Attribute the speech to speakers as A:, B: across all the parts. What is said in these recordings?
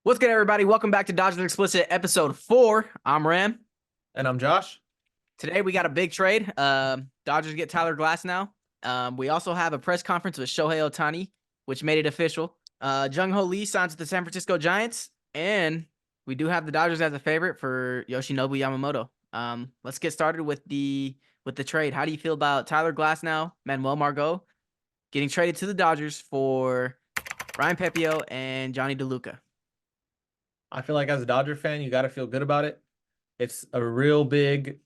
A: What's good, everybody? Welcome back to Dodgers Explicit episode 4. I'm Ram.
B: And I'm Josh.
A: Today we got a big trade. Dodgers get Tyler Glasnow. We also have a press conference with Shohei Ohtani, which made it official. Jung-Ho Lee signs with the San Francisco Giants, and we do have the Dodgers as a favorite for Yoshinobu Yamamoto. Let's get started with the trade. How do you feel about Tyler Glasnow, Manuel Margot getting traded to the Dodgers for Ryan Pepio and Johnny DeLuca?
B: I feel like as a Dodger fan, you got to feel good about it. It's a real big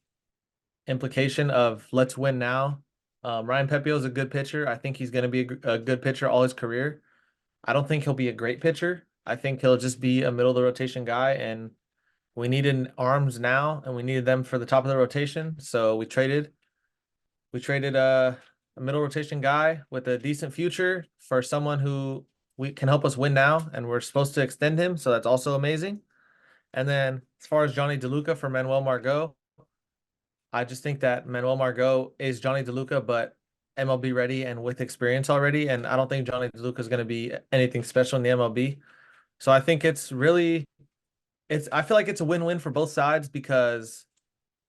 B: implication of let's win now. Ryan Pepio is a good pitcher. I think he's going to be a good pitcher all his career. I don't think he'll be a great pitcher. I think he'll just be a middle of the rotation guy. And we needed arms now, and we needed them for the top of the rotation. So we traded a middle rotation guy with a decent future for someone who we can help us win now, and we're supposed to extend him, so that's also amazing. And then as far as Johnny DeLuca for Manuel Margot, I just think that Manuel Margot is Johnny DeLuca, but MLB ready and with experience already. And I don't think Johnny DeLuca is going to be anything special in the MLB. So I think I feel like it's a win-win for both sides because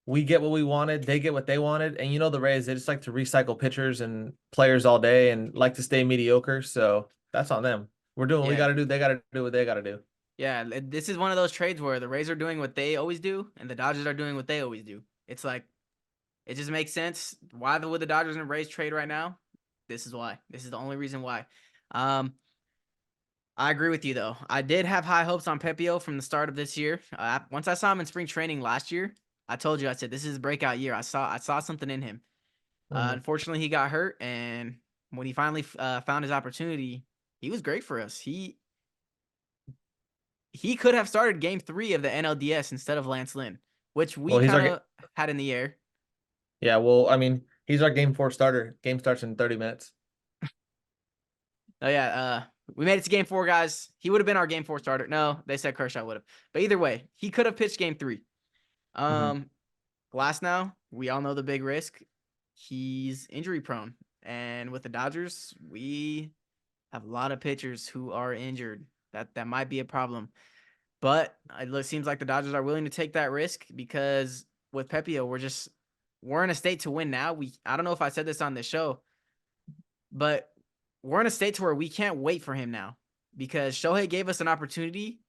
B: we get what we wanted, they get what they wanted. And the Rays, they just like to recycle pitchers and players all day and like to stay mediocre. So that's on them. We're doing what we got to do. They got to do what they got to do.
A: Yeah, this is one of those trades where the Rays are doing what they always do, and the Dodgers are doing what they always do. It's like, it just makes sense. Why would the Dodgers and Rays trade right now? This is why. This is the only reason why. I agree with you, though. I did have high hopes on Pepio from the start of this year. Once I saw him in spring training last year, I told you, I said, this is his breakout year. I saw something in him. Unfortunately, he got hurt, and when he finally found his opportunity, he was great for us. He could have started Game 3 of the NLDS instead of Lance Lynn, which we kind of had in the air.
B: Yeah, well, I mean, he's our Game 4 starter. Game starts in 30 minutes.
A: Oh, yeah. We made it to Game 4, guys. He would have been our Game 4 starter. No, they said Kershaw would have. But either way, he could have pitched Game 3. Glasnow, we all know the big risk. He's injury prone. And with the Dodgers, we have a lot of pitchers who are injured. That might be a problem. But it seems like the Dodgers are willing to take that risk because with Pepio, we're in a state to win now. I don't know if I said this on the show, but we're in a state to where we can't wait for him now because Shohei gave us an opportunity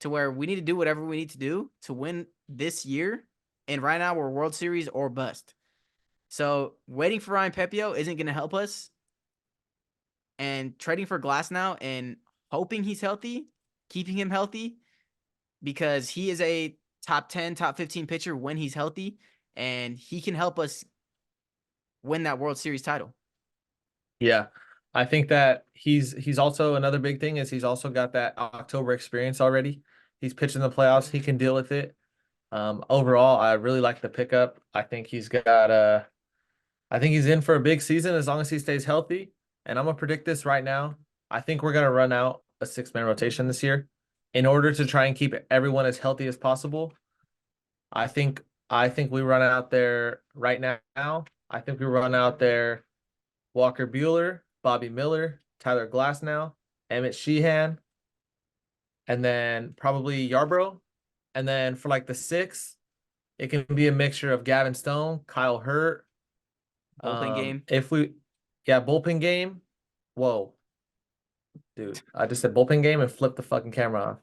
A: to where we need to do whatever we need to do to win this year. And right now we're World Series or bust. So waiting for Ryan Pepio isn't going to help us. And trading for Glasnow and hoping he's healthy, keeping him healthy, because he is a top 10, top 15 pitcher when he's healthy, and he can help us win that World Series title.
B: Yeah. I think that he's also another big thing is he's also got that October experience already. He's pitched in the playoffs. He can deal with it. Overall, I really like the pickup. I think he's in for a big season as long as he stays healthy. And I'm gonna predict this right now. I think we're gonna run out a 6-man rotation this year in order to try and keep everyone as healthy as possible. I think we run out there right now. I think we run out there Walker Buehler, Bobby Miller, Tyler Glasnow, Emmett Sheehan, and then probably Yarbrough. And then for like the 6, it can be a mixture of Gavin Stone, Kyle Hurt.
A: Bullpen game.
B: Bullpen game. Whoa. Dude, I just said bullpen game and flipped the fucking camera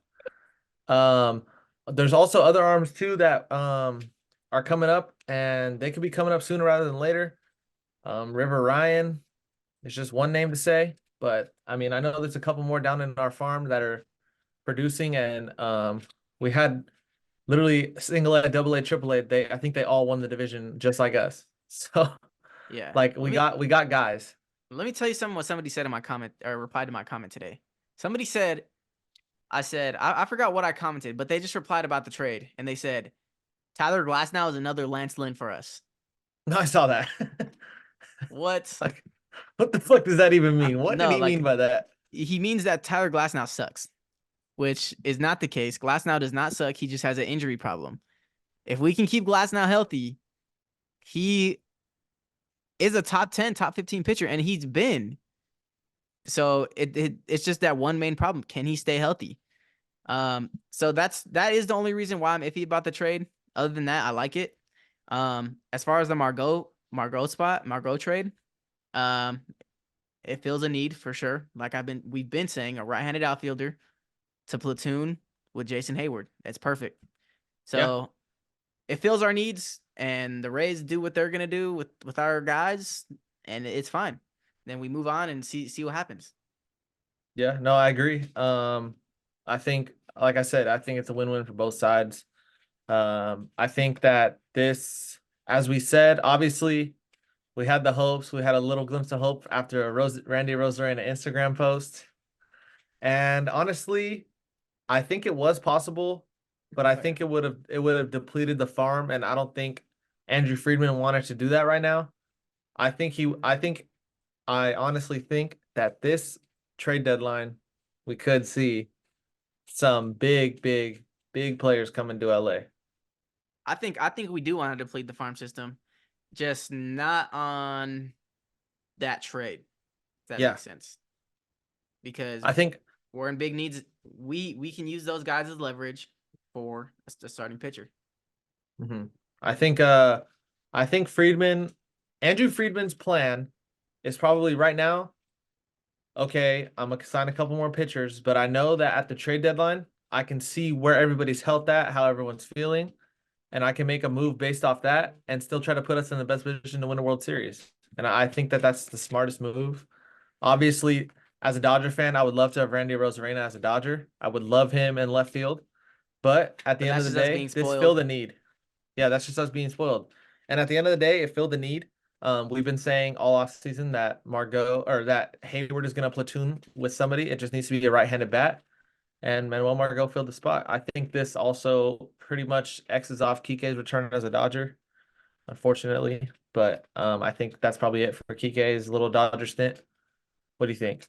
B: off. There's also other arms too that are coming up, and they could be coming up sooner rather than later. River Ryan is just one name to say, but I mean, I know there's a couple more down in our farm that are producing, and we had literally single A, double A, triple A. I think they all won the division just like us. So
A: yeah,
B: like we got guys.
A: Let me tell you what somebody said in my comment or replied to my comment today. Somebody said, I forgot what I commented, but they just replied about the trade, and they said, Tyler Glasnow is another Lance Lynn for us.
B: No, I saw that.
A: What?
B: Like, what the fuck does that even mean? What did he mean by that?
A: He means that Tyler Glasnow sucks, which is not the case. Glasnow does not suck. He just has an injury problem. If we can keep Glasnow healthy, he is a top 10, top 15 pitcher, and he's been. So it's just that one main problem. Can he stay healthy? So that is the only reason why I'm iffy about the trade. Other than that, I like it. As far as the Margot trade, um, it fills a need for sure. Like we've been saying, a right-handed outfielder to platoon with Jason Hayward. That's perfect.
B: Yeah,
A: So it fills our needs, and the Rays do what they're gonna do with our guys, and it's fine. Then we move on and see what happens.
B: yeah, no, I agree. I think, like I said, I think it's a win-win for both sides. I think that this, as we said, obviously we had the hopes. We had a little glimpse of hope after a Randy Rosarena Instagram post, and honestly, I think it was possible, but I
A: Oh yeah.
B: think it would have depleted the farm, and I don't think Andrew Friedman wanted to do that right now. I honestly think that this trade deadline, we could see some big, big, big players coming to LA.
A: I think we do want to deplete the farm system, just not on that trade. If that
B: Yeah,
A: makes sense, because
B: I think
A: we're in big needs. We can use those guys as leverage for a starting pitcher.
B: mhm. I think Andrew Friedman's plan is probably right now, okay, I'm gonna sign a couple more pitchers, but I know that at the trade deadline, I can see where everybody's health at, how everyone's feeling, and I can make a move based off that and still try to put us in the best position to win a World Series. And I think that that's the smartest move. Obviously, as a Dodger fan, I would love to have Randy Rosarena as a Dodger. I would love him in left field. But at the
A: But
B: end of
A: that's
B: the
A: just us
B: day,
A: being
B: this
A: spoiled.
B: filled a need. Yeah, that's just us being spoiled. And at the end of the day, it filled the need. We've been saying all off season that Margot or that Hayward is going to platoon with somebody. It just needs to be a right-handed bat. And Manuel Margot filled the spot. I think this also pretty much X's off Kike's return as a Dodger, unfortunately. But I think that's probably it for Kike's little Dodger stint. What do you think?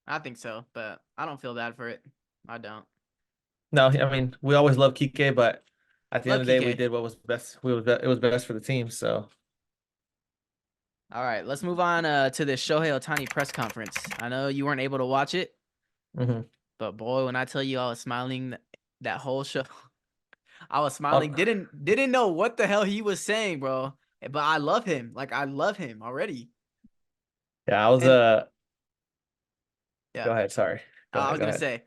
A: I think so, but I don't feel bad for it. I don't.
B: No, I mean we always love Kike, but at the end
A: Love
B: of the day, we
A: Kike.
B: did what was best. It was best for the team. So
A: All right, let's move on to this Shohei Ohtani press conference. I know you weren't able to watch it,
B: mhm.
A: but boy, when I tell you I was smiling that whole show, I was
B: I'll-
A: smiling. Didn't know what the hell he was saying, bro. But I love him. Like I love him already.
B: yeah, I was
A: And yeah,
B: Go ahead. Sorry. Go
A: I
B: ahead.
A: was
B: Go
A: gonna
B: ahead.
A: say,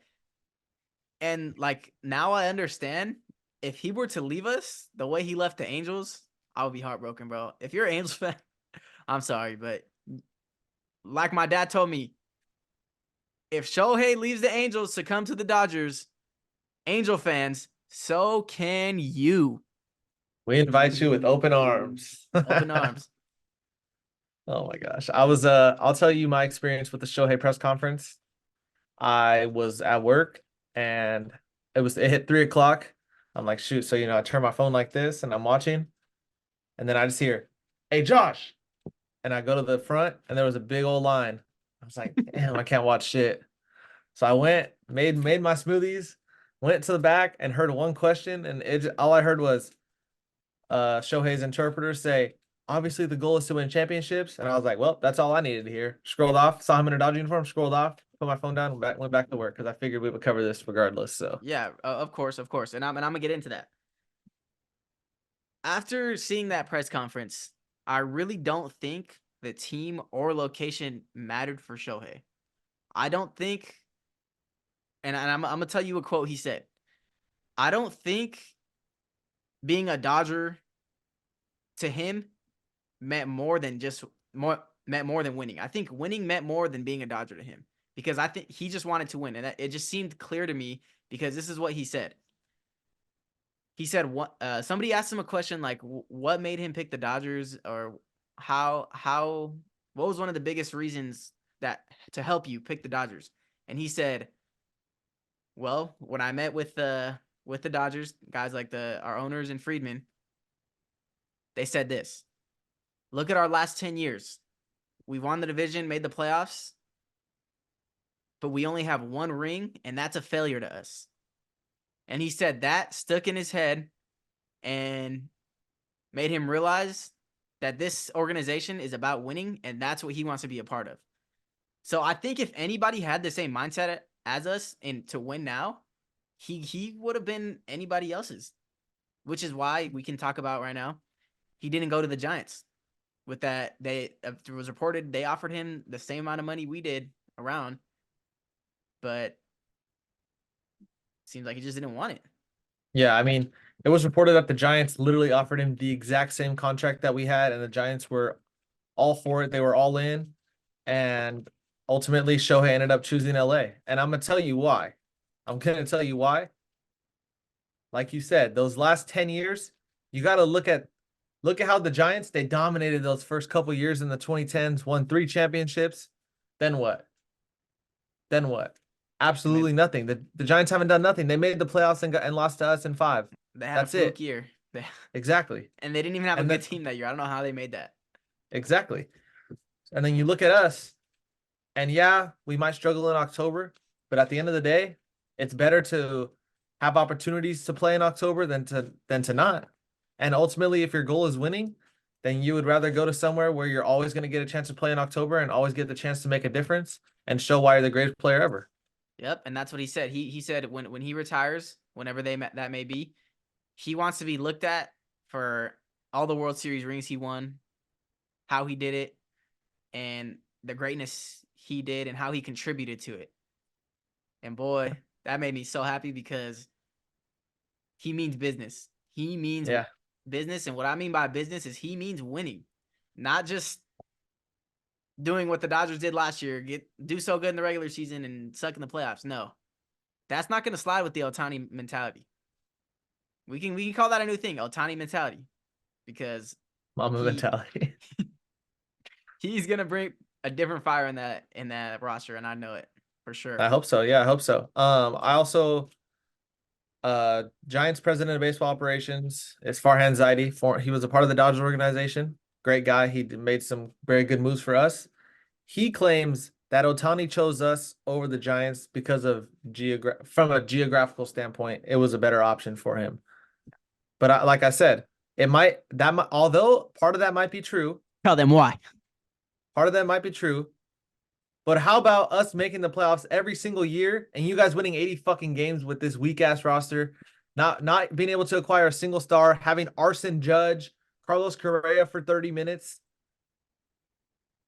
A: and like now I understand if he were to leave us the way he left the Angels, I would be heartbroken, bro. If you're an Angels fan, I'm sorry, but like my dad told me, if Shohei leaves the Angels to come to the Dodgers, Angel fans, so can you.
B: We invite you with open arms.
A: Open arms.
B: Oh my gosh. I'll tell you my experience with the Shohei press conference. I was at work and it hit 3 o'clock. I'm like, shoot. So, I turn my phone like this and I'm watching. And then I just hear, "Hey Josh." And I go to the front and there was a big old line. I was like, damn, I can't watch shit. So I went, made my smoothies, went to the back and heard one question, and all I heard was Shohei's interpreter say, "Obviously the goal is to win championships." And I was like, well, that's all I needed to hear. Scrolled off, saw him in a Dodger uniform, scrolled off, put my phone down, went back to work because I figured we would cover this regardless. So
A: Yeah, of course, of course. And I'm gonna get into that. After seeing that press conference, I really don't think the team or location mattered for Shohei. I don't think, and I'm gonna tell you a quote he said. I don't think being a Dodger to him meant more than just more meant more than winning. I think winning meant more than being a Dodger to him because I think he just wanted to win, and it just seemed clear to me because this is what he said. He said what somebody asked him a question like what made him pick the Dodgers or how what was one of the biggest reasons that to help you pick the Dodgers? And he said, "Well, when I met with the Dodgers, guys like our owners and Friedman, they said this. Look at our last 10 years. We won the division, made the playoffs, but we only have one ring and that's a failure to us." And he said that stuck in his head and made him realize that this organization is about winning and that's what he wants to be a part of. So I think if anybody had the same mindset as us and to win now, he would have been anybody else's, which is why we can talk about right now. He didn't go to the Giants. With that, it was reported they offered him the same amount of money we did around, but seems like he just didn't want it.
B: Yeah, I mean, it was reported that the Giants literally offered him the exact same contract that we had, and the Giants were all for it. They were all in, and ultimately Shohei ended up choosing LA. And I'm gonna tell you why. I'm gonna tell you why. Like you said, those last 10 years, you got to look at how the Giants they dominated those first couple years in the 2010s, won 3 championships. Then what? Then what?
A: And
B: Absolutely nothing. The Giants haven't done nothing. They made the playoffs and lost to us in 5.
A: they had a
B: That's
A: fluke
B: it.
A: year,
B: Exactly.
A: and they didn't even have a
B: And
A: good
B: then
A: team that year. I don't know how they made that.
B: exactly. And then you look at us, and yeah, we might struggle in October, but at the end of the day, it's better to have opportunities to play in October than to not. And ultimately, if your goal is winning, then you would rather go to somewhere where you're always going to get a chance to play in October and always get the chance to make a difference and show why you're the greatest player ever.
A: Yep, and that's what he said. He said when he retires, whenever that may be, he wants to be looked at for all the World Series rings he won, how he did it, and the greatness he did and how he contributed to it. And boy, that made me so happy because he means business. He means
B: Yeah.
A: business, and what I mean by business is he means winning, not just doing what the Dodgers did last year, do so good in the regular season and suck in the playoffs. No, that's not going to slide with the Otani mentality. We can call that a new thing, Otani mentality, because
B: Mama
A: he
B: mentality.
A: he's gonna bring a different fire in that roster, and I know it for sure.
B: I hope so. Yeah, I hope so. I also Giants president of baseball operations is Farhan Zaidi. He was a part of the Dodgers organization. Great guy. He made some very good moves for us. He claims that Otani chose us over the Giants because of from a geographical standpoint, it was a better option for him. But like I said, although part of that might be true,
A: Tell them why.
B: part of that might be true. But how about us making the playoffs every single year and you guys winning 80 fucking games with this weak ass roster, not being able to acquire a single star, having Arson Judge, Carlos Correa for 30 minutes.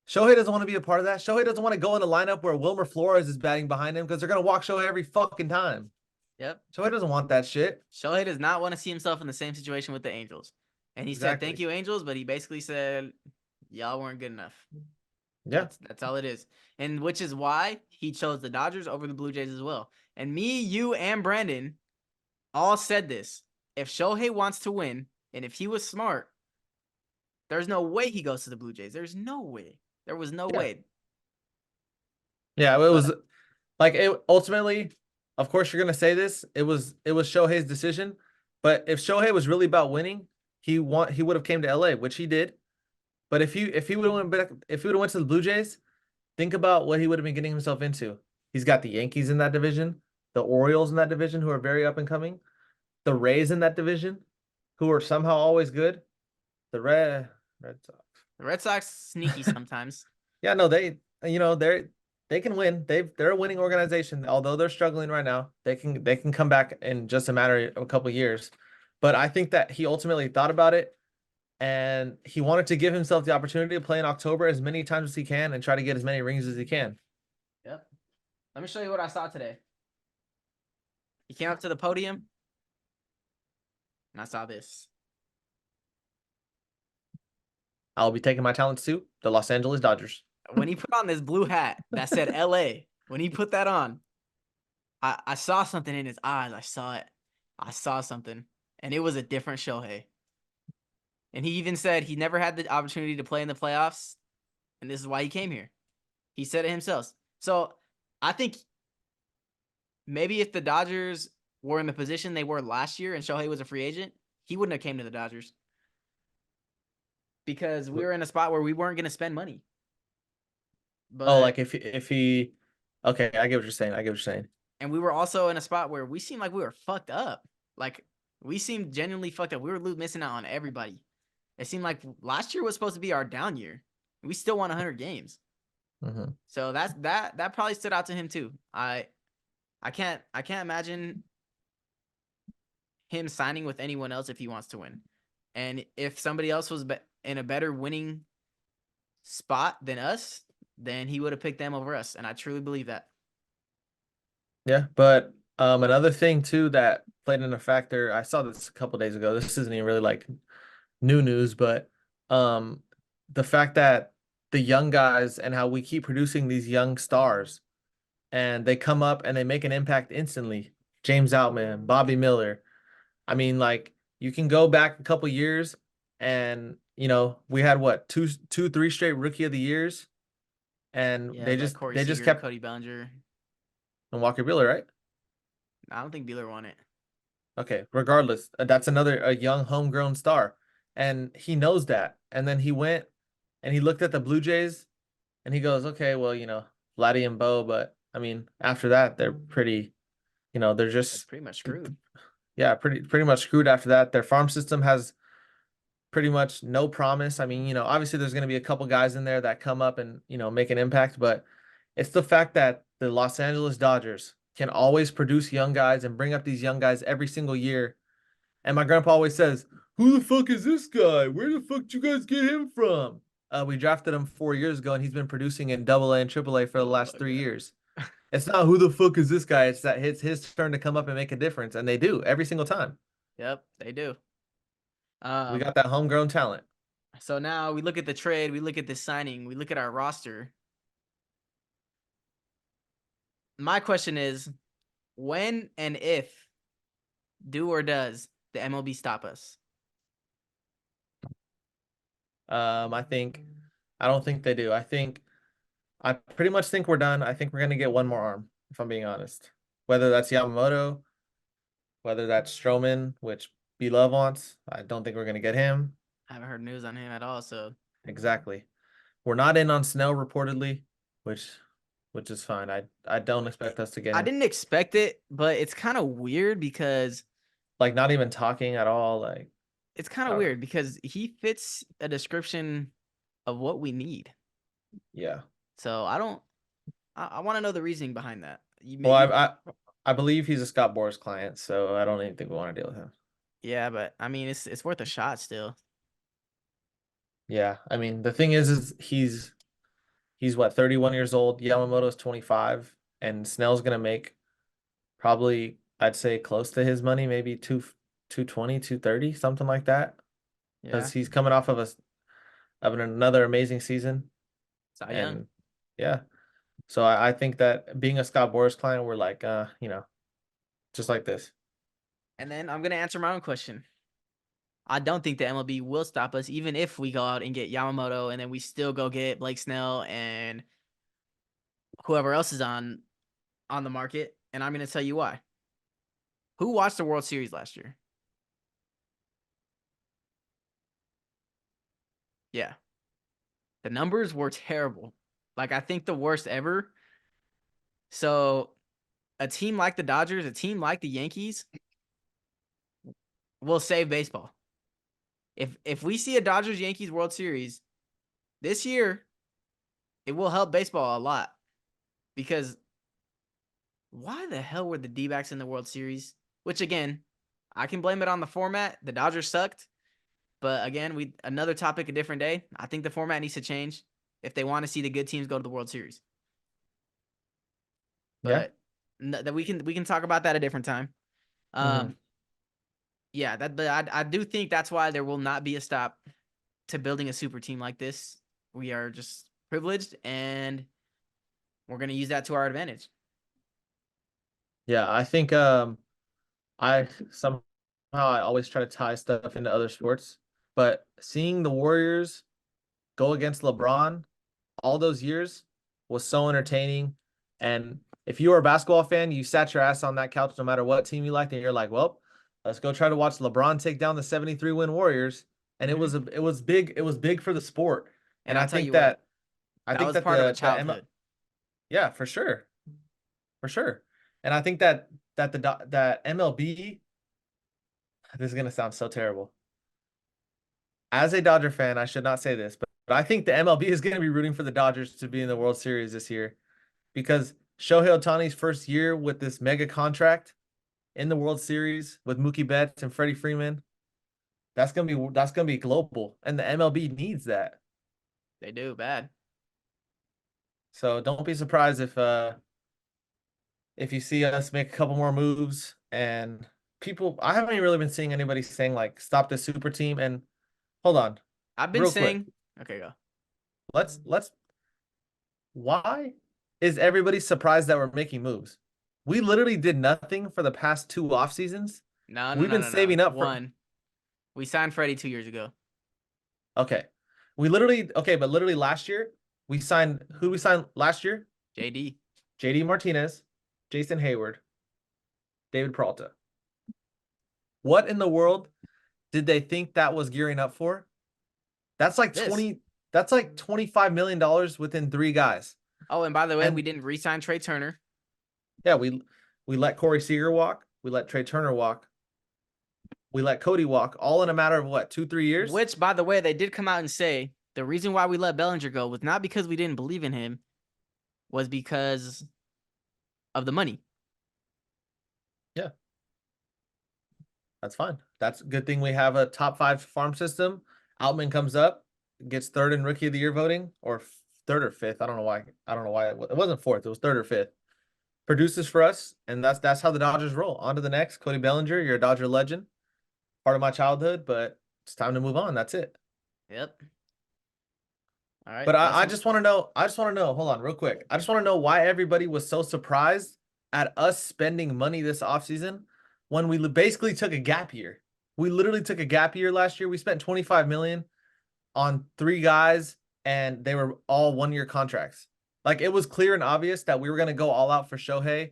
B: Shohei doesn't want to be a part of that. Shohei doesn't want to go in a lineup where Wilmer Flores is batting behind him because they're going to walk Shohei every fucking time.
A: Yep.
B: Shohei doesn't want that shit.
A: Shohei does not want to see himself in the same situation with the Angels. And he said, "Thank
B: Exactly.
A: you, Angels," but he basically said, "Y'all weren't good enough."
B: Yeah.
A: That's all it is. And which is why he chose the Dodgers over the Blue Jays as well. And me, you, and Brandon all said this. If Shohei wants to win, and if he was smart, there's no way he goes to the Blue Jays. There's no way. There was no
B: Yeah.
A: way.
B: Yeah. It was
A: But
B: like it ultimately, of course, you're gonna say this. It was Shohei's decision. But if Shohei was really about winning, he would have came to LA, which he did. But if he would have went back, if he would have went to the Blue Jays, think about what he would have been getting himself into. He's got the Yankees in that division, the Orioles in that division, who are very up and coming, the Rays in that division, who are somehow always good. The Red Sox.
A: the Red Sox sneaky sometimes.
B: Yeah, no, they can win. They're a winning organization. Although they're struggling right now, they can come back in just a matter of a couple of years. But I think that he ultimately thought about it and he wanted to give himself the opportunity to play in October as many times as he can and try to get as many rings as he can.
A: Yep. Let me show you what I saw today. He came up to the podium, and I saw this.
B: I'll be taking my talents to the Los Angeles Dodgers.
A: When he put on this blue hat that said LA, when he put that on, I saw something in his eyes. I saw it. I saw something. And it was a different Shohei. And he even said he never had the opportunity to play in the playoffs. And this is why he came here. He said it himself. So I think maybe if the Dodgers were in the position they were last year and Shohei was a free agent, he wouldn't have came to the Dodgers. Because we were in a spot where we weren't going to spend money.
B: Oh,
A: But
B: like if he okay, I get what you're saying. I get what you're saying.
A: and we were also in a spot where we seemed like we were fucked up. Like we seemed genuinely fucked up. We were missing out on everybody. It seemed like last year was supposed to be our down year. We still won 100 games.
B: Mm-hmm.
A: So that probably stood out to him too. I can't imagine him signing with anyone else if he wants to win. And if somebody else was in a better winning spot than us, then he would have picked them over us. And I truly believe that.
B: Yeah, but another thing too that played in a factor, I saw this a couple days ago. This isn't even really like new news, but um the fact that the young guys and how we keep producing these young stars and they come up and they make an impact instantly. James Outman, Bobby Miller. I mean, like you can go back a couple years and we had what, three straight rookie of the years, and
A: Yeah,
B: they
A: like
B: just
A: Corey
B: they just
A: Seager,
B: kept
A: Cody Bellinger.
B: and Walker Buehler, right?
A: I don't think Beeler won it.
B: Okay, regardless, that's another a young homegrown star, and he knows that. And then he went and he looked at the Blue Jays, and he goes, "Okay, well, Vladdy and Bo, but I mean, after that, they're pretty, they're
A: That's
B: just,
A: pretty much screwed.
B: yeah, pretty much screwed after that. Their farm system has pretty much no promise. I mean, obviously there's going to be a couple guys in there that come up and, make an impact, but it's the fact that the Los Angeles Dodgers can always produce young guys and bring up these young guys every single year. And my grandpa always says, "Who the fuck is this guy? Where the fuck did you guys get him from?" We drafted him 4 years ago, and he's been producing in Double A and Triple A for the
A: Oh
B: last
A: my
B: 3 years.
A: god.
B: It's not who the fuck is this guy. It's that it's his turn to come up and make a difference, and they do every single time.
A: Yep, they do.
B: We
A: Um,
B: got that homegrown talent.
A: so now we look at the trade, we look at the signing, we look at our roster. My question is, when and if do or does the MLB stop us?
B: I don't think they do. I pretty much think we're done. I think we're gonna get one more arm, if I'm being honest. Whether that's Yamamoto, whether that's Stroman, which B Love wants, I don't think we're gonna get him.
A: I haven't heard news on him at all, so
B: Exactly. We're not in on Snell reportedly, which which is fine. I don't expect us to get
A: I
B: him.
A: didn't expect it, but it's kind of weird because
B: Like not even talking at all. Like I don't know.
A: he fits a description of what we need.
B: Yeah.
A: So I don't. I want to know the reasoning behind that.
B: Well, I believe he's a Scott Boras client, so I don't even think we want to deal with him.
A: Yeah, but I mean, it's worth a shot still.
B: Yeah. I mean, the thing is he's what, 31 years old. Yamamoto's 25, and Snell's gonna make probably, I'd say, close to his money, maybe 220, 230, something like that.
A: Yeah,
B: Because he's coming off of another amazing season.
A: Cy Young.
B: And yeah. So I think that being a Scott Boras client, we're like, just like this.
A: And then I'm gonna answer my own question. I don't think the MLB will stop us, even if we go out and get Yamamoto, and then we still go get Blake Snell and whoever else is on the market. And I'm gonna tell you why. Who watched the World Series last year? Yeah, the numbers were terrible. Like I think the worst ever. So a team like the Dodgers, a team like the Yankees, will save baseball. If we see a Dodgers Yankees World Series this year, it will help baseball a lot. Because why the hell were the D-backs in the World Series? Which again, I can blame it on the format. The Dodgers sucked. But again, another topic a different day. I think the format needs to change if they want to see the good teams go to the World Series.
B: Yeah.
A: But that we can talk about that a different time.
B: Hmm.
A: Um, yeah, but I do think that's why there will not be a stop to building a super team like this. We are just privileged, and we're gonna use that to our advantage.
B: Yeah, I think I somehow I always try to tie stuff into other sports, but seeing the Warriors go against LeBron all those years was so entertaining. And if you were a basketball fan, you sat your ass on that couch no matter what team you liked, and you're like, well, let's go try to watch LeBron take down the 73 win Warriors. And
A: Mm-hmm.
B: it was big. It was big for the sport.
A: And
B: And
A: I'll tell you what,
B: I
A: that
B: think
A: was
B: that
A: part of a
B: the M
A: childhood.
B: yeah, for sure. For sure. And I think that MLB, this is gonna sound so terrible. As a Dodger fan, I should not say this, but I think the MLB is gonna be rooting for the Dodgers to be in the World Series this year because Shohei Ohtani's first year with this mega contract in the World Series with Mookie Betts and Freddie Freeman. That's gonna be global, and the MLB needs that.
A: They do bad.
B: So don't be surprised if you see us make a couple more moves and people. I haven't really been seeing anybody saying like stop the super team. And hold on,
A: I've been
B: real quick.
A: saying, okay, go.
B: Let's. Why is everybody surprised that we're making moves? We literally did nothing for the past two off seasons.
A: No, no,
B: We've
A: no,
B: been
A: no, no.
B: saving up for.
A: One, we signed Freddie 2 years ago.
B: Okay, but literally last year we signed. Who we signed last year?
A: JD.
B: JD Martinez, Jason Hayward, David Peralta. What in the world did they think that was gearing up for? That's like
A: This.
B: 20, that's like $25 million within three guys.
A: Oh, and by the way, we
B: And
A: didn't re-sign Trey Turner.
B: yeah, we let Corey Seager walk, we let Trey Turner walk, we let Cody walk, all in a matter of what, 2-3 years?
A: Which, by the way, they did come out and say the reason why we let Bellinger go was not because we didn't believe in him, was because of the money.
B: Yeah, that's fine. That's a good thing we have a top five farm system. Outman comes up, gets third in rookie of the year voting, or third or fifth. I don't know why. I don't know why it wasn't fourth. It was third or fifth. Produces for us, and that's how the Dodgers roll. On to the next. Cody Bellinger, you're a Dodger legend, part of my childhood, but it's time to move on. That's it.
A: Yep. All right.
B: But I just want to know. I just want to know. Hold on, real quick. I just want to know why everybody was so surprised at us spending money this offseason when we basically took a gap year. We literally took a gap year last year. We spent 25 million on three guys, and they were all 1 year contracts. Like it was clear and obvious that we were going to go all out for Shohei.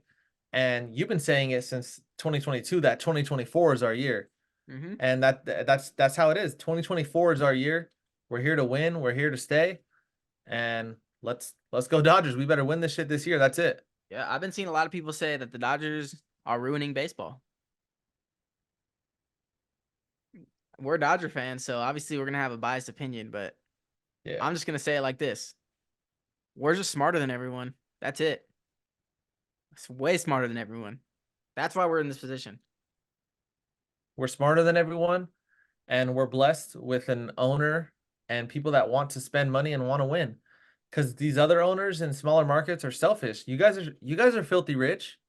B: And you've been saying it since 2022 that 2024 is our year.
A: Mm-hmm.
B: And that's how it is. 2024 is our year. We're here to win. We're here to stay. And let's go Dodgers. We better win this shit this year. That's it.
A: Yeah, I've been seeing a lot of people say that the Dodgers are ruining baseball. We're Dodger fans, so obviously we're gonna have a biased opinion, but
B: Yeah.
A: I'm just gonna say it like this: we're just smarter than everyone. That's it. It's way smarter than everyone. That's why we're in this position.
B: We're smarter than everyone, and we're blessed with an owner and people that want to spend money and want to win. Because these other owners in smaller markets are selfish. You guys are filthy rich.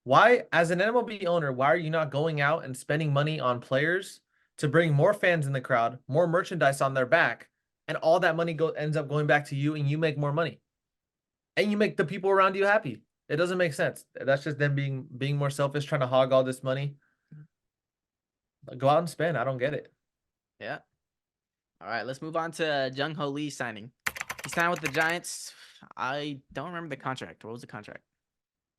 B: Why, as an MLB owner, why are you not going out and spending money on players to bring more fans in the crowd, more merchandise on their back, and all that money ends up going back to you, and you make more money, and you make the people around you happy? It doesn't make sense. That's just them being more selfish, trying to hog all this money. Go out and spend. I don't get it.
A: Yeah. All right, let's move on to Jung Ho Lee signing. He signed with the Giants. I don't remember the contract. What was the contract?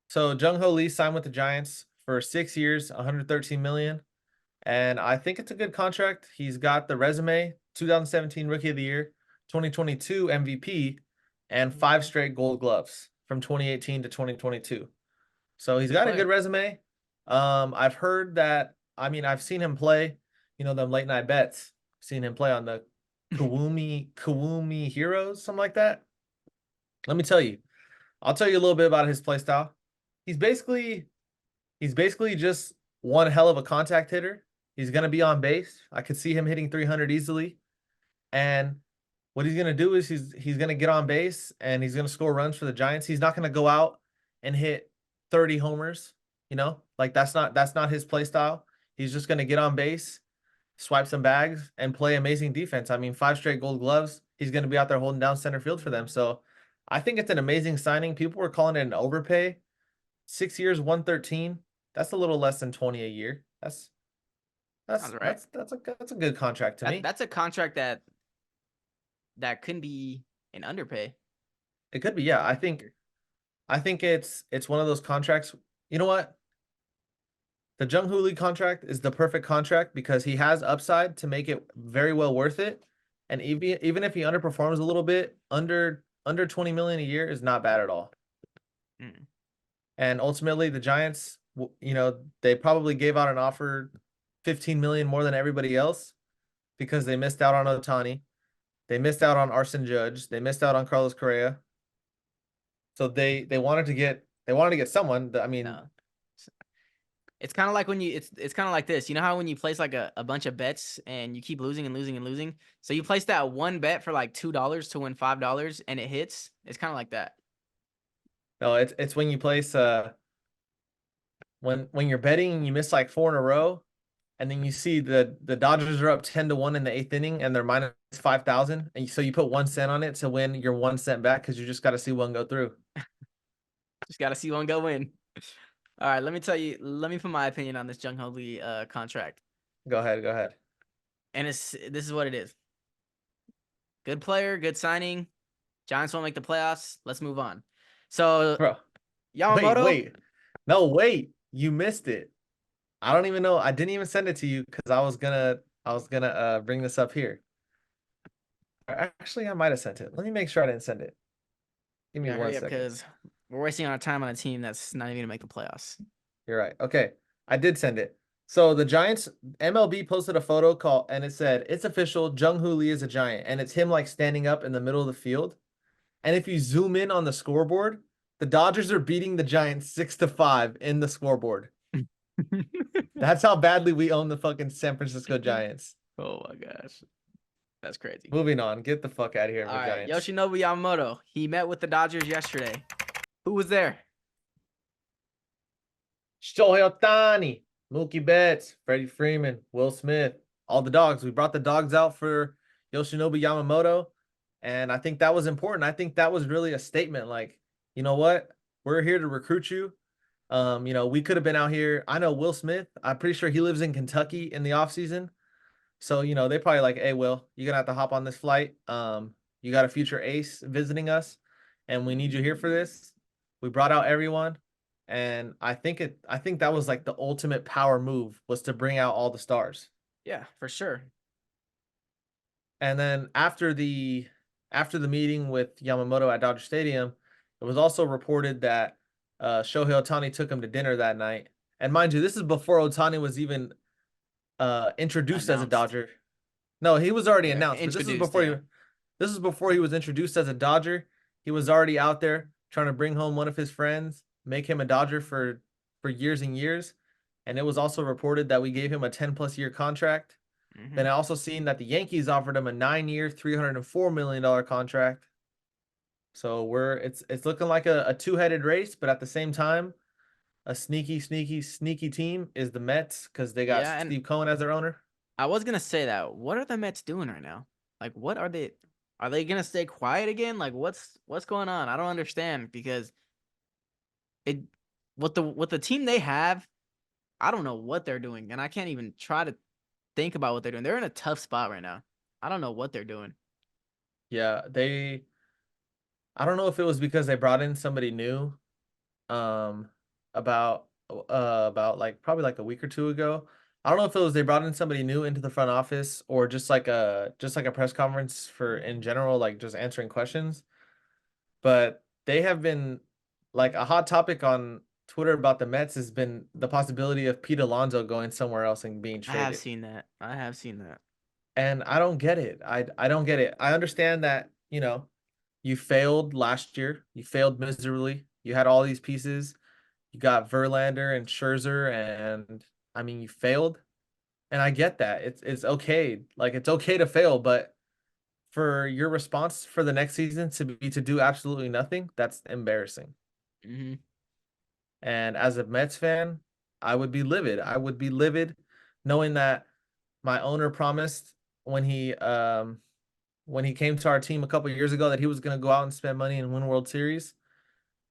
B: So Jung Ho Lee signed with the Giants for 6 years, 113 million. And I think it's a good contract. He's got the resume, 2017 Rookie of the Year, 2022 MVP, and 5 straight Gold Gloves from 2018 to 2022. So he's
A: Good
B: got a
A: player.
B: good resume. I've heard that. I mean, I've seen him play. Them late night bets. Seen him play on the Kawumi Heroes, something like that. Let me tell you. I'll tell you a little bit about his play style. He's basically He's basically just one hell of a contact hitter. He's going to be on base. I could see him hitting 300 easily. And what he's going to do is he's going to get on base and he's going to score runs for the Giants. He's not going to go out and hit 30 homers, Like that's not his play style. He's just going to get on base, swipe some bags and play amazing defense. I mean, 5 straight Gold Gloves. He's going to be out there holding down center field for them. So, I think it's an amazing signing. People were calling it an overpay. 6 years, 113. That's a little less than 20 a year. That's that's
A: Sounds right.
B: that's that's a good contract to me.
A: That's a contract that couldn't be an underpay.
B: It could be, yeah. I think it's one of those contracts. You know what? The Jung Hoo Lee contract is the perfect contract because he has upside to make it very well worth it. And even if he underperforms a little bit, under 20 million a year is not bad at all.
A: Mm.
B: And ultimately, the Giants, they probably gave out an offer 15 million more than everybody else because they missed out on Otani. They missed out on Arson Judge. They missed out on Carlos Correa. So they wanted to get someone. I mean,
A: No. It's kind of like when you it's kind of like this. You know how when you place like a bunch of bets and you keep losing and losing and losing. So you place that one bet for like $2 to win $5 and it hits. It's kind of like that.
B: No, it's when you place when you're betting and you miss like four in a row, and then you see the Dodgers are up 10-1 in the eighth inning and they're minus 5,000, and so you put 1 cent on it to win your 1 cent back because you just got to see one go through.
A: Just gotta see one go in. All right, let me tell you. Let me put my opinion on this Jung Ho Lee contract,
B: Go ahead, go ahead,
A: and this is what it is. Good player, good signing. Giants won't make the playoffs. Let's move on. So
B: bro. Wait,
A: Yamamoto,
B: wait, no, wait, you missed it. I don't even know. I didn't even send it to you because I was gonna bring this up here. Actually, I might have sent it. Let me make sure I didn't send it. Give me
A: yeah,
B: one
A: hurry up
B: second.
A: because we're wasting our time on a team that's not even gonna make the playoffs.
B: You're right. Okay. I did send it. So the Giants MLB posted a photo call and it said, "It's official, Jung Hoo Lee is a Giant." And it's him like standing up in the middle of the field. And if you zoom in on the scoreboard, the Dodgers are beating the Giants 6-5 in the scoreboard. That's how badly we own the fucking San Francisco Giants.
A: Oh my gosh, that's crazy.
B: Moving on. Get the fuck out of here,
A: All
B: my
A: right,
B: Giants.
A: Yoshinobu Yamamoto. He met with the Dodgers yesterday. Who was there?
B: Shohei Ohtani, Mookie Betts, Freddie Freeman, Will Smith, all the dogs. We brought the dogs out for Yoshinobu Yamamoto, and I think that was important. I think that was really a statement. Like, you know what? We're here to recruit you. We could have been out here. I know Will Smith. I'm pretty sure he lives in Kentucky in the off season. So, they probably like, hey, Will, you're gonna have to hop on this flight. You got a future ace visiting us, and we need you here for this. We brought out everyone, and I think that was like the ultimate power move was to bring out all the stars.
A: Yeah, for sure.
B: And then after the meeting with Yamamoto at Dodger Stadium, it was also reported that Shohei Ohtani took him to dinner that night. And mind you, this is before Ohtani was even introduced as a
A: Announced.
B: Dodger. No, he was already
A: Yeah,
B: announced, but this is
A: introduced.
B: before
A: Yeah.
B: he was introduced as a Dodger. He was already out there trying to bring home one of his friends, make him a Dodger for years and years. And it was also reported that we gave him a 10-plus-year contract.
A: Hmm.
B: Then I also seen that the Yankees offered him a 9-year, $304 million contract. So it's looking like a two-headed race, but at the same time, a sneaky, sneaky, sneaky team is the Mets because they got
A: Yeah, and
B: Steve Cohen as their owner.
A: I was gonna say that. What are the Mets doing right now? Like, what are they? Are they gonna stay quiet again? Like, what's going on? I don't understand because it with the team they have, I don't know what they're doing, and I can't even try to think about what they're doing. They're in a tough spot right now. I don't know what they're doing.
B: Yeah, I don't know if it was because they brought in somebody new um about like probably like a week or two ago. I don't know if it was they brought in somebody new into the front office or just like a press conference for in general, like just answering questions. But they have been like a hot topic on Twitter about the Mets has been the possibility of Pete Alonso going somewhere else and being
A: I have
B: traded.
A: seen that. I have seen that.
B: And I don't get it. I don't get it. I understand that, you failed last year. You failed miserably. You had all these pieces. You got Verlander and Scherzer, and I mean, you failed, and I get that. It's okay. Like it's okay to fail, but for your response for the next season to be to do absolutely nothing, that's embarrassing.
A: Hmm.
B: And as a Mets fan, I would be livid. I would be livid knowing that my owner promised when he came to our team a couple of years ago that he was going to go out and spend money and win World Series.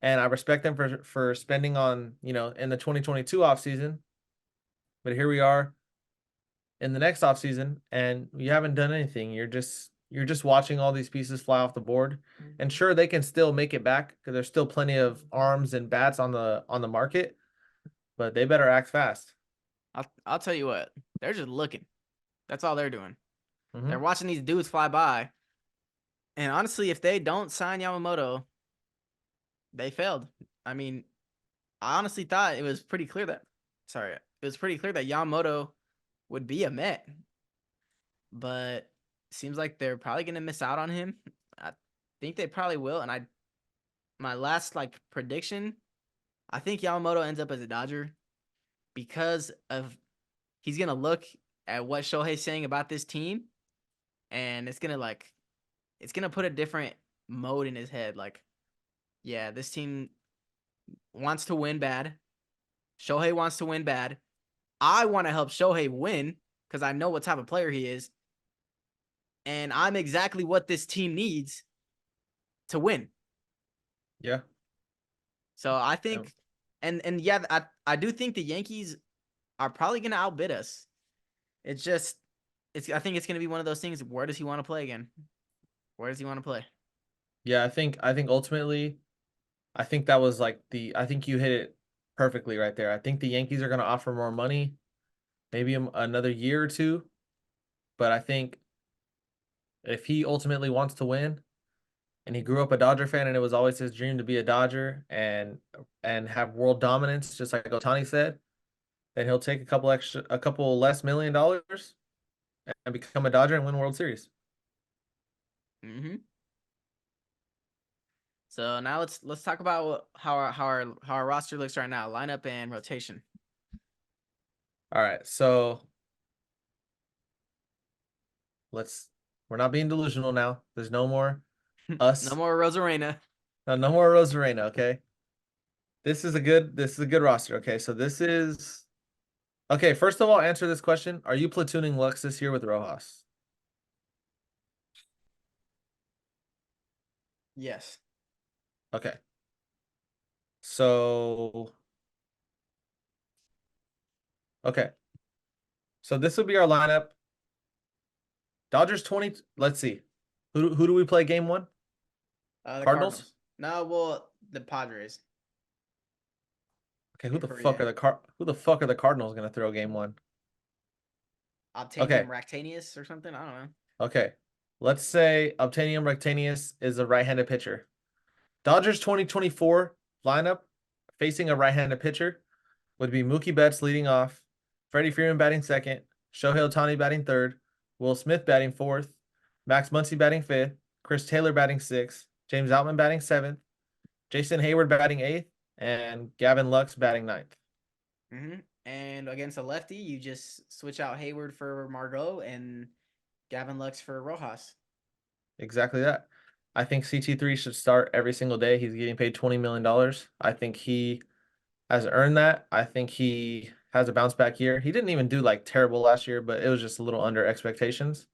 B: And I respect him for spending on, in the 2022 offseason. But here we are in the next offseason and you haven't done anything. You're just watching all these pieces fly off the board. And sure, they can still make it back because there's still plenty of arms and bats on the market, but they better act fast.
A: I'll tell you what. They're just looking. That's all they're doing. They're
B: Hmm.
A: watching these dudes fly by. And honestly, if they don't sign Yamamoto, they failed. I mean, I honestly thought it was pretty clear that sorry, it was pretty clear that Yamamoto would be a Met, but seems like they're probably gonna miss out on him. I think they probably will. And my last like prediction, I think Yamamoto ends up as a Dodger. because of he's gonna look at what Shohei's saying about this team, and it's gonna put a different mode in his head. Like, yeah, this team wants to win bad. Shohei wants to win bad. I want to help Shohei win because I know what type of player he is, and I'm exactly what this team needs to win.
B: Yeah.
A: So I
B: Yeah.
A: think, and yeah, I do think the Yankees are probably gonna outbid us. It's just, I think it's gonna be one of those things. Where does he want to play again? Where does he want to play?
B: Yeah, I think ultimately, I think that was like I think you hit it perfectly right there. I think the Yankees are going to offer more money, maybe another year or two, but I think if he ultimately wants to win and he grew up a Dodger fan and it was always his dream to be a Dodger and have world dominance just like Otani said, then he'll take a couple less $1 million and become a Dodger and win World Series.
A: Mm-hmm. So now let's talk about how our roster looks right now, lineup and rotation.
B: All right, so let's we're not being delusional now. There's no more
A: No
B: us.
A: more Rosarena.
B: No more Rosarena, okay? This is a good roster. Okay, so first of all, answer this question. Are you platooning Lux this year with Rojas?
A: Yes.
B: Okay. So okay. So this will be our lineup. Dodgers 20. Let's see. Who do we play game one?
A: The
B: Cardinals?
A: Cardinals. No, well, the Padres
B: Okay,
A: in Korea.
B: who the fuck are the Cardinals gonna throw game one?
A: Obtainium
B: Okay.
A: Ractanius or something. I don't know.
B: Okay. Let's say Obtainium Rectanius is a right-handed pitcher. Dodgers 2024 lineup facing a right-handed pitcher would be Mookie Betts leading off, Freddie Freeman batting second, Shohei Ohtani batting third, Will Smith batting fourth, Max Muncy batting fifth, Chris Taylor batting sixth, James Outman batting seventh, Jason Hayward batting eighth, and Gavin Lux batting ninth.
A: Mm-hmm. And against a lefty, you just switch out Hayward for Margot and Gavin Lux for Rojas.
B: Exactly that. I think CT3 should start every single day. He's getting paid $20 million. I think he has earned that. I think he has a bounce back year. He didn't even do like terrible last year, but it was just a little under expectations.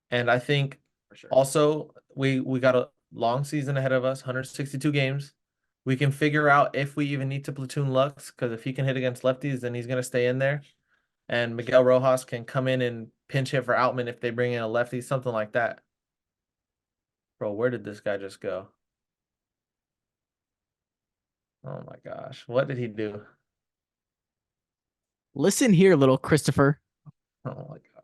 B: And I think
A: For sure.
B: also we got a long season ahead of us, 162 games. We can figure out if we even need to platoon Lux because if he can hit against lefties, then he's gonna stay in there. And Miguel Rojas can come in and pinch hit for Outman if they bring in a lefty, something like that. Bro, where did this guy just go? Oh my gosh, what did he do?
A: Listen here, little Christopher.
B: Oh my god.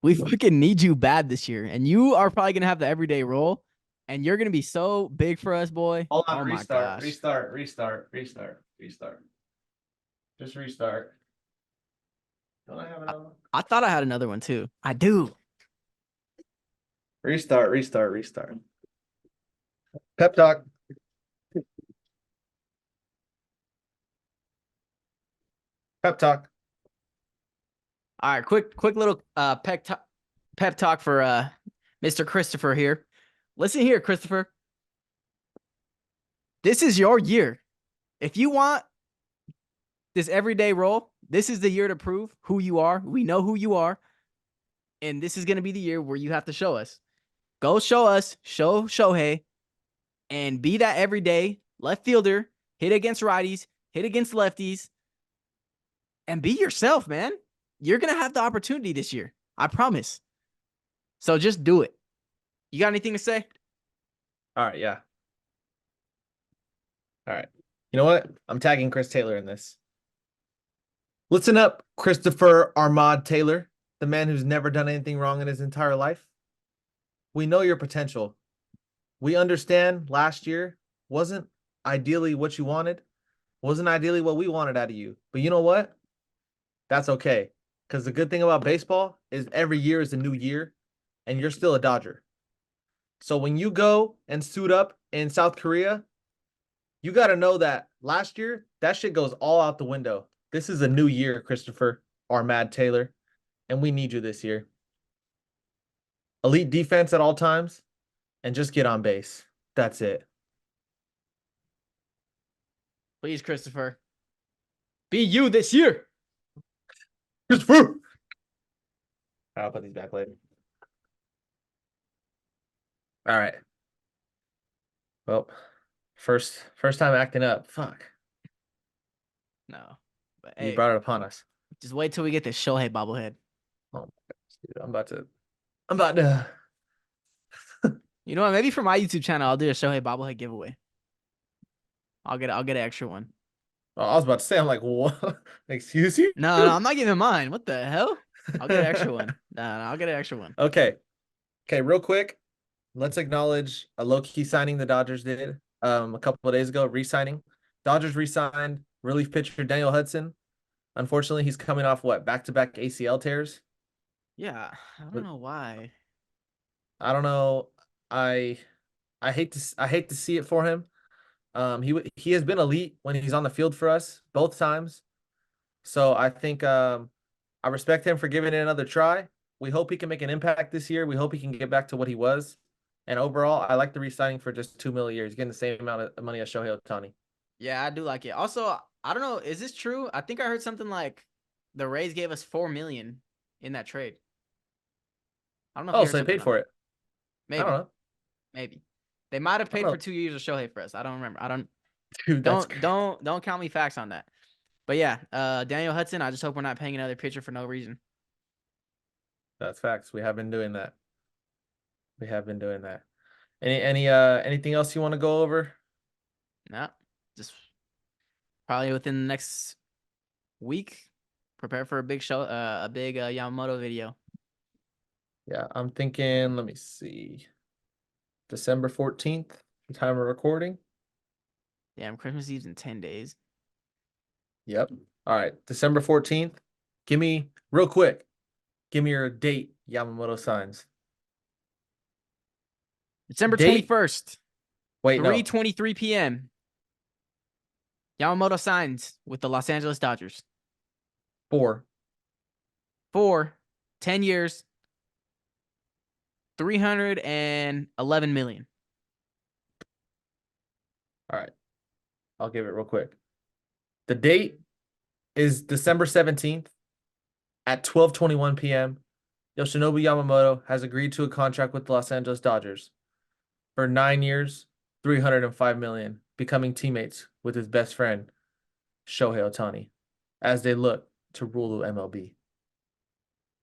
A: We fucking need you bad this year, and you are probably gonna have the everyday role, and you're gonna be so big for us, boy.
B: Hold on,
A: Oh my
B: restart,
A: gosh.
B: restart, restart, restart, restart. Just restart. Don't I have
A: I,
B: another one?
A: I thought I had another one too. I do.
B: Restart, restart, restart. Pep talk. Pep talk.
A: All right, quick little pep talk for Mr. Christopher here. Listen here, Christopher. This is your year. If you want this everyday role, this is the year to prove who you are. We know who you are, and this is going to be the year where you have to show us. Go show us, show Shohei, and be that everyday left fielder. Hit against righties, hit against lefties, and be yourself, man. You're going to have the opportunity this year. I promise. So just do it. You got anything to say?
B: All right, yeah. All right. You know what? I'm tagging Chris Taylor in this. Listen up, Christopher Armad Taylor, the man who's never done anything wrong in his entire life. We know your potential. We understand last year wasn't ideally what you wanted, wasn't ideally what we wanted out of you. But you know what? That's okay. Because the good thing about baseball is every year is a new year, and you're still a Dodger. So when you go and suit up in South Korea, You got to know that last year, that shit goes all out the window. This is a new year, Christopher, Armad Taylor, and we need you this year. Elite defense at all times, and just get on base. That's it.
A: Please, Christopher. Be you this year.
B: Christopher! I'll put these back later. All right. Well, first time acting up. Fuck.
A: No. But
B: You
A: hey,
B: brought it upon us.
A: just wait till we get the Shohei bobblehead.
B: Oh my gosh, dude. I'm about to.
A: You know what? Maybe for my YouTube channel, I'll do a Shohei bobblehead giveaway. I'll get an extra one.
B: Oh, I was about to say, I'm like, what? Excuse you?
A: No, I'm not giving mine. What the hell? I'll get an extra one. No, I'll get an extra one.
B: Okay. Okay, real quick. Let's acknowledge a low-key signing the Dodgers did a couple of days ago, re-signing. Dodgers re-signed relief pitcher Daniel Hudson. Unfortunately, he's coming off what, back-to-back ACL tears.
A: Yeah, I don't
B: But
A: know why.
B: I don't know. I I hate to see it for him. He has been elite when he's on the field for us both times. So I think I respect him for giving it another try. We hope he can make an impact this year. We hope he can get back to what he was. And overall, I like the re-signing for just $2 million a year. He's getting the same amount of money as Shohei Ohtani.
A: Yeah, I do like it. Also, I don't know. Is this true? I think I heard something like the Rays gave us 4 million in that trade. I don't know if you
B: Oh,
A: heard
B: so they
A: something
B: paid
A: about
B: for
A: that.
B: it. I don't
A: Maybe,
B: know.
A: maybe they might have
B: I don't
A: paid for
B: know.
A: 2 years of Shohei for us. I don't remember. I don't
B: Dude, that's
A: don't
B: crazy.
A: don't don't count me facts on that. But yeah, Daniel Hudson. I just hope we're not paying another pitcher for no reason.
B: That's facts. We have been doing that. We have been doing that. Anything else you want to go over?
A: No, just probably within the next week. Prepare for a big show, a big Yamamoto video.
B: Yeah, I'm thinking, let me see. December 14th, the time of recording.
A: Damn, Christmas Eve's in 10 days.
B: Yep. All right. December 14th. Give me real quick. Give me your date, Yamamoto signs.
A: December
B: Date.
A: 21st,
B: Wait, no.
A: 3:23 p.m. Yamamoto signs with the Los Angeles Dodgers
B: 4.
A: for 10 years, 311 million.
B: All right. I'll give it real quick. The date is December 17th at 12:21 p.m. Yoshinobu Yamamoto has agreed to a contract with the Los Angeles Dodgers for 9 years, 305 million, becoming teammates with his best friend Shohei Ohtani as they look to rule the MLB.